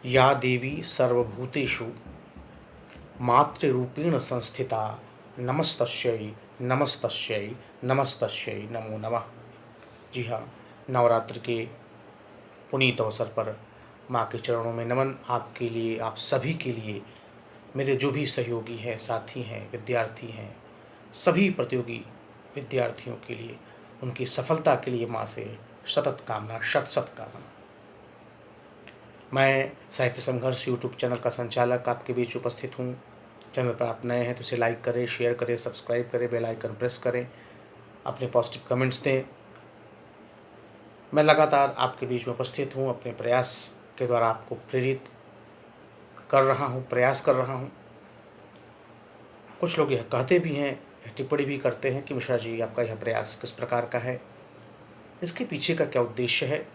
या देवी सर्वभूतेषु मातृरूपेण संस्थिता नमस्तस्यै नमस्तस्यै नमस्तस्यै नमो नमः। जी हाँ, नवरात्र के पुनीत अवसर पर माँ के चरणों में नमन। आपके लिए, आप सभी के लिए, मेरे जो भी सहयोगी हैं, साथी हैं, विद्यार्थी हैं, सभी प्रतियोगी विद्यार्थियों के लिए, उनकी सफलता के लिए माँ से सतत कामना, शत शत कामना। मैं साहित्य संघर्ष यूट्यूब चैनल का संचालक आपके बीच उपस्थित हूँ। चैनल पर आप नए हैं तो इसे लाइक करें, शेयर करें, सब्सक्राइब करें, बेल आइकन प्रेस करें, अपने पॉजिटिव कमेंट्स दें। मैं लगातार आपके बीच में उपस्थित हूँ, अपने प्रयास के द्वारा आपको प्रेरित कर रहा हूँ, प्रयास कर रहा हूँ। कुछ लोग यह कहते भी हैं, टिप्पणी भी करते हैं कि मिश्रा जी, आपका यह प्रयास किस प्रकार का है, इसके पीछे का क्या उद्देश्य है।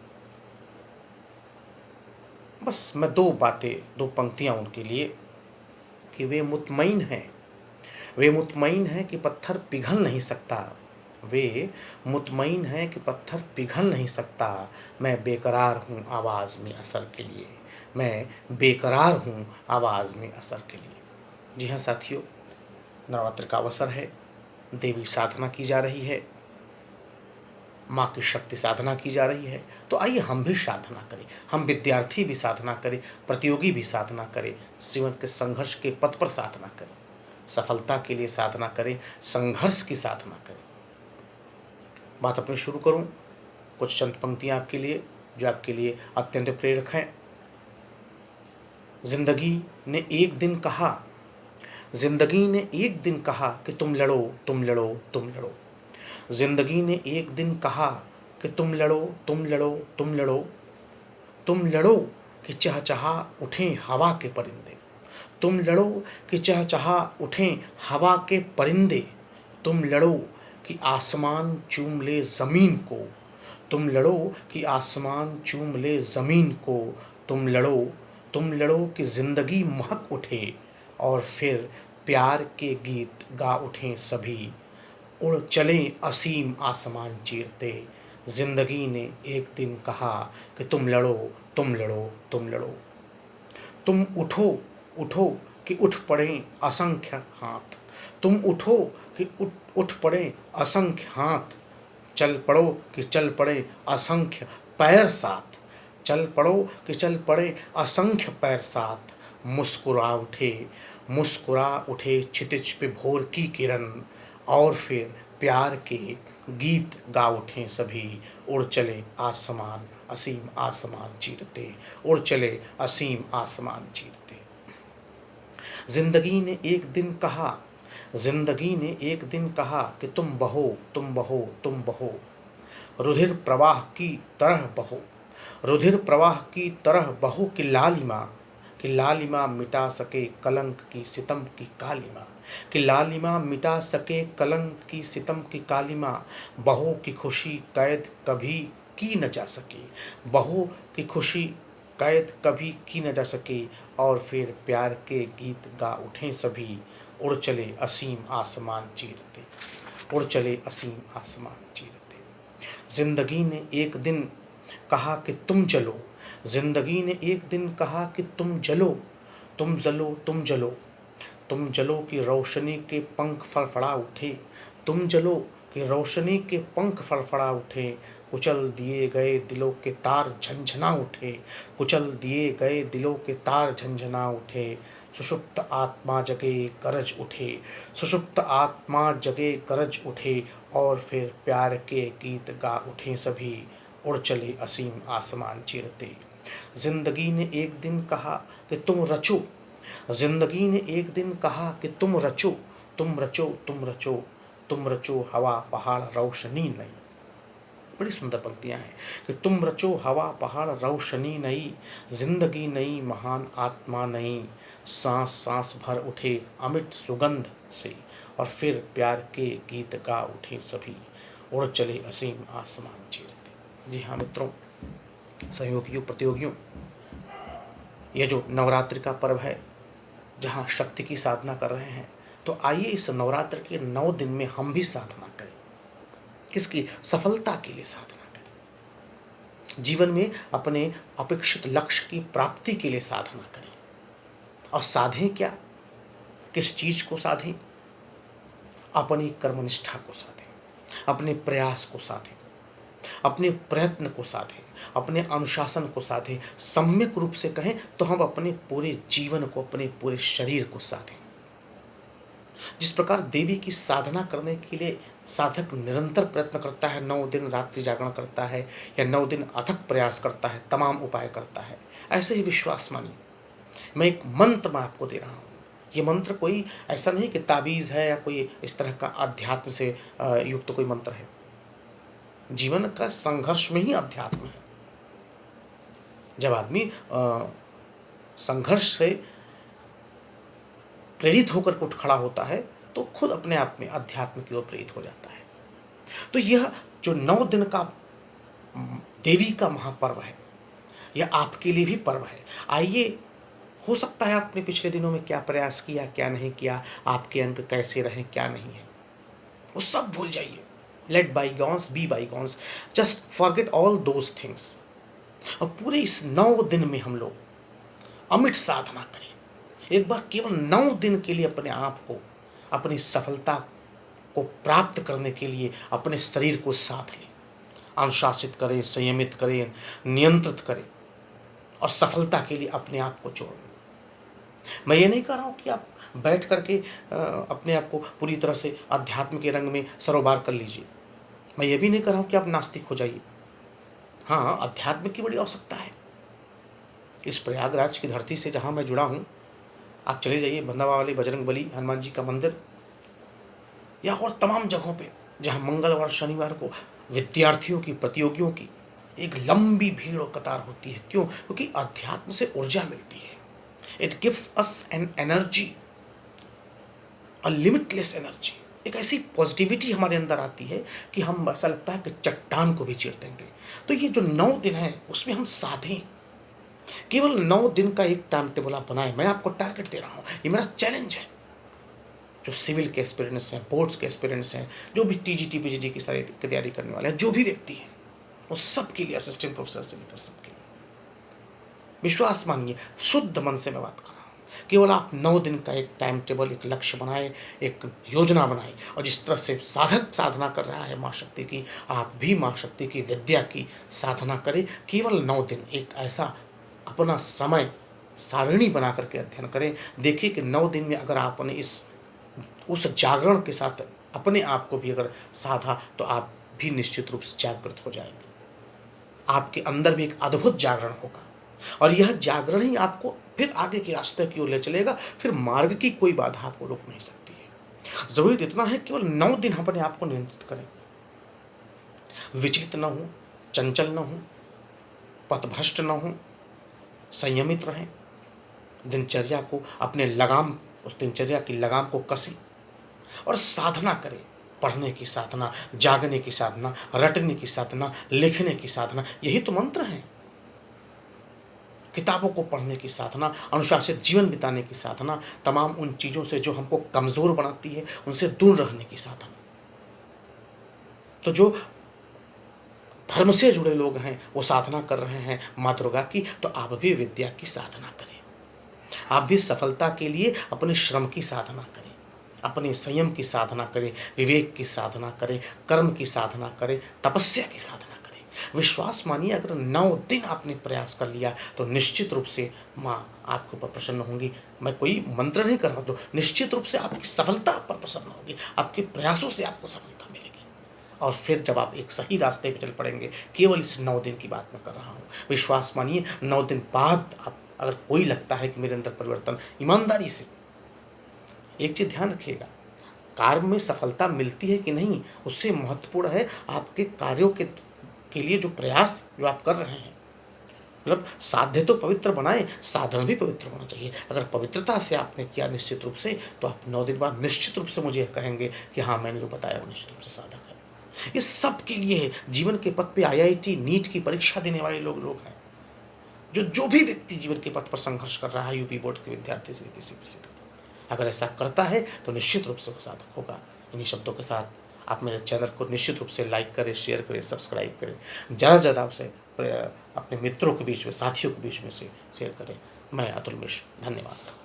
बस मैं दो बातें, दो पंक्तियाँ उनके लिए, कि वे मुतमईन हैं, वे मुतमईन हैं कि पत्थर पिघल नहीं सकता, वे मुतमईन हैं कि पत्थर पिघल नहीं सकता। मैं बेकरार हूँ आवाज़ में असर के लिए, मैं बेकरार हूँ आवाज़ में असर के लिए। जी हाँ साथियों, नवरात्र का अवसर है, देवी साधना की जा रही है, माँ की शक्ति साधना की जा रही है। तो आइए हम भी साधना करें, हम विद्यार्थी भी साधना करें, प्रतियोगी भी साधना करें, जीवन के संघर्ष के पथ पर साधना करें, सफलता के लिए साधना करें, संघर्ष की साधना करें। बात अपनी शुरू करूं, कुछ चंद पंक्तियां आपके लिए जो आपके लिए अत्यंत प्रेरक हैं। जिंदगी ने एक दिन कहा, जिंदगी ने एक दिन कहा कि तुम लड़ो, तुम लड़ो, तुम लड़ो। जिंदगी ने एक दिन कहा कि तुम लड़ो, तुम लड़ो, तुम लड़ो, तुम लड़ो कि चहचहा उठें हवा के परिंदे, तुम लड़ो कि चहचहा उठें हवा के परिंदे, तुम लड़ो कि आसमान चूम ले ज़मीन को, तुम लड़ो कि आसमान चूम ले ज़मीन को, तुम लड़ो, तुम लड़ो कि ज़िंदगी महक उठे और फिर प्यार के गीत गा उठें सभी, उड़ चलें असीम आसमान चीरते। जिंदगी ने एक दिन कहा कि तुम लड़ो, तुम लड़ो, तुम लड़ो। तुम उठो, उठो कि उठ पड़ें असंख्य हाथ, तुम उठो कि उठ पड़ें असंख्य हाथ, चल पड़ो कि चल पड़े असंख्य पैर साथ, चल पड़ो कि चल पड़े असंख्य पैर साथ। मुस्कुरा उठे क्षितिज पे भोर की किरण और फिर प्यार के गीत गा उठें सभी, उड़ चले आसमान असीम आसमान चीरते, उड़ चले असीम आसमान चीरते। जिंदगी ने एक दिन कहा, जिंदगी ने एक दिन कहा कि तुम बहो, तुम बहो, तुम बहो, रुधिर प्रवाह की तरह बहो, रुधिर प्रवाह की तरह बहो कि लालिमा, कि लालिमा मिटा सके कलंक की सितम की कालिमा, कि लालिमा मिटा सके कलंक की सितम की कालिमा। बहो की खुशी कैद कभी की न जा सके, बहो की खुशी कैद कभी की न जा सके और फिर प्यार के गीत गा उठें सभी, उड़ चले असीम आसमान चीरते, उड़ चले असीम आसमान चीरते। जिंदगी ने एक दिन कहा कि तुम जलो, जिंदगी ने एक दिन कहा कि तुम जलो, तुम जलो, तुम जलो, तुम जलो कि रोशनी के पंख फड़फड़ा उठे, तुम जलो कि रोशनी के पंख फड़फड़ा उठे, कुचल दिए गए दिलों के तार झंझना उठे, कुचल दिए गए दिलों के तार झंझना उठे। सुषुप्त आत्मा जगे गरज उठे, सुषुप्त आत्मा जगे गरज उठे और फिर प्यार के गीत गा उठे सभी, उड़ चले असीम आसमान चीरते। जिंदगी ने एक दिन कहा कि तुम रचो, जिंदगी ने एक दिन कहा कि तुम रचो, तुम रचो, तुम रचो, तुम रचो हवा पहाड़ रोशनी नई। बड़ी सुंदर पंक्तियां हैं कि तुम रचो हवा पहाड़ रोशनी नई, जिंदगी नई महान आत्मा नई, सांस सांस भर उठे अमिट सुगंध से और फिर प्यार के गीत गा उठे सभी, उड़ चले असीम आसमान चीरते। जी हाँ मित्रों, सहयोगियों, प्रतियोगियों, यह जो नवरात्रि का पर्व है, जहाँ शक्ति की साधना कर रहे हैं, तो आइए इस नवरात्र के 9 दिन में हम भी साधना करें। किसकी? सफलता के लिए साधना करें। जीवन में अपने अपेक्षित लक्ष्य की प्राप्ति के लिए साधना करें। और साधें क्या, किस चीज को साधें? अपनी कर्मनिष्ठा को साधें, अपने प्रयास को साधें, अपने प्रयत्न को साधें, अपने अनुशासन को साधें। सम्यक रूप से कहें तो हम अपने पूरे जीवन को, अपने पूरे शरीर को साधें। जिस प्रकार देवी की साधना करने के लिए साधक निरंतर प्रयत्न करता है, 9 दिन रात्रि जागरण करता है या 9 दिन अथक प्रयास करता है, तमाम उपाय करता है, ऐसे ही विश्वास मानिए। मैं एक मंत्र मैं आपको दे रहा हूँ। ये मंत्र कोई ऐसा नहीं कि ताबीज़ है या कोई इस तरह का अध्यात्म से युक्त कोई मंत्र है। जीवन का संघर्ष में ही अध्यात्म है। जब आदमी संघर्ष से प्रेरित होकर के उठ खड़ा होता है तो खुद अपने आप में अध्यात्म की ओर प्रेरित हो जाता है। तो यह जो 9 दिन का देवी का महापर्व है, यह आपके लिए भी पर्व है। आइए, हो सकता है आपने पिछले दिनों में क्या प्रयास किया, क्या नहीं किया, आपके अंक कैसे रहे, क्या नहीं है, वो सब भूल जाइए। Let bygones be bygones, just forget all those things. और पूरे इस 9 दिन में हम लोग अमिट साधना करें। एक बार केवल 9 दिन के लिए अपने आप को, अपनी सफलता को प्राप्त करने के लिए अपने शरीर को साथ लें, अनुशासित करें, संयमित करें, नियंत्रित करें और सफलता के लिए अपने आप को जोड़ें। मैं ये नहीं कह रहा हूँ कि आप बैठ करके अपने आप को पूरी तरह से अध्यात्म के रंग में सरोबार कर लीजिए। मैं ये भी नहीं कह रहा हूँ कि आप नास्तिक हो जाइए। हाँ, अध्यात्म की बड़ी आवश्यकता है। इस प्रयागराज की धरती से जहाँ मैं जुड़ा हूँ, आप चले जाइए बंदावा वाली बजरंगबली हनुमान जी का मंदिर या और तमाम जगहों पे जहाँ मंगलवार शनिवार को विद्यार्थियों की, प्रतियोगियों की एक लंबी भीड़ और कतार होती है। क्यों? क्योंकि अध्यात्म से ऊर्जा मिलती है। It gives us an energy, a limitless energy. एक ऐसी पॉजिटिविटी हमारे अंदर आती है कि हम, ऐसा लगता है कि चट्टान को भी चीर देंगे। तो ये जो 9 दिन है उसमें हम साधें। केवल 9 दिन का एक टाइम टेबल आप बनाएं। मैं आपको टारगेट दे रहा हूँ, ये मेरा चैलेंज है। जो सिविल के एस्पिरेंट्स हैं, बोर्ड्स के एस्पिरेंट्स हैं, जो भी टीजीटी पीजीटी की सारी तैयारी करने वाले हैं, जो भी व्यक्ति हैं, वो सब के लिए, असिस्टेंट प्रोफेसर से लेकर सबके लिए, विश्वास मानिए, शुद्ध मन से मैं बात कर रहा हूँ। केवल आप 9 दिन का एक टाइम टेबल, एक लक्ष्य बनाए, एक योजना बनाए। और जिस तरह से साधक साधना कर रहा है माँ शक्ति की, आप भी माँ शक्ति की विद्या की साधना करें। केवल 9 दिन एक ऐसा अपना समय सारिणी बना करके अध्ययन करें। देखिए कि 9 दिन में अगर आपने उस जागरण के साथ अपने आप को भी अगर साधा तो आप भी निश्चित रूप से जागृत हो जाएंगे। आपके अंदर भी एक अद्भुत जागरण होगा और यह जागरण ही आपको फिर आगे के रास्ते की ओर ले चलेगा। फिर मार्ग की कोई बाधा आपको रोक नहीं सकती है। जरूरी इतना है केवल 9 दिन अपने आप को नियंत्रित करें, विचलित न हो, चंचल न हो, पथभ्रष्ट न हो, संयमित रहें। दिनचर्या को अपने लगाम, उस दिनचर्या की लगाम को कसें और साधना करें। पढ़ने की साधना, जागने की साधना, रटने की साधना, लिखने की साधना, यही तो मंत्र है। किताबों को पढ़ने की साधना, अनुशासित जीवन बिताने की साधना, तमाम उन चीज़ों से जो हमको कमज़ोर बनाती है उनसे दूर रहने की साधना। तो जो धर्म से जुड़े लोग हैं वो साधना कर रहे हैं माँ दुर्गा की, तो आप भी विद्या की साधना करें। आप भी सफलता के लिए अपने श्रम की साधना करें, अपने संयम की साधना करें, विवेक की साधना करें, कर्म की साधना करें, तपस्या की साधना करें। विश्वास मानिए, अगर 9 दिन आपने प्रयास कर लिया तो निश्चित रूप से माँ आपके ऊपर प्रसन्न होंगी। मैं कोई मंत्र नहीं कर रहा हूँ, तो निश्चित रूप से आपकी सफलता पर प्रसन्न होगी, आपके प्रयासों से आपको सफलता मिलेगी। और फिर जब आप एक सही रास्ते पर चल पड़ेंगे, केवल इस 9 दिन की बात मैं कर रहा हूँ। विश्वास मानिए, 9 दिन बाद आप, अगर कोई लगता है कि मेरे अंदर परिवर्तन, ईमानदारी से एक चीज़ ध्यान रखिएगा, कार्य में सफलता मिलती है कि नहीं, उससे महत्वपूर्ण है आपके कार्यों के लिए जो प्रयास जो आप कर रहे हैं। मतलब साध्य तो पवित्र बनाए, साधन भी पवित्र होना चाहिए। अगर पवित्रता से आपने किया निश्चित रूप से, तो आप 9 दिन बाद निश्चित रूप से मुझे कहेंगे कि हाँ, मैंने जो बताया वो निश्चित रूप से साधक है। ये सब के लिए है। जीवन के पथ पे IIT नीट की परीक्षा देने वाले लोग हैं, जो भी व्यक्ति जीवन के पथ पर संघर्ष कर रहा है, यूपी बोर्ड के विद्यार्थी से किसी तक, अगर ऐसा करता है तो निश्चित रूप से वो साधक होगा। इन्हीं शब्दों के साथ आप मेरे चैनल को निश्चित रूप से लाइक करें, शेयर करें, सब्सक्राइब करें, ज़्यादा से ज़्यादा उसे अपने मित्रों के बीच में, साथियों के बीच में से शेयर करें। मैं अतुल मिश्र, धन्यवाद।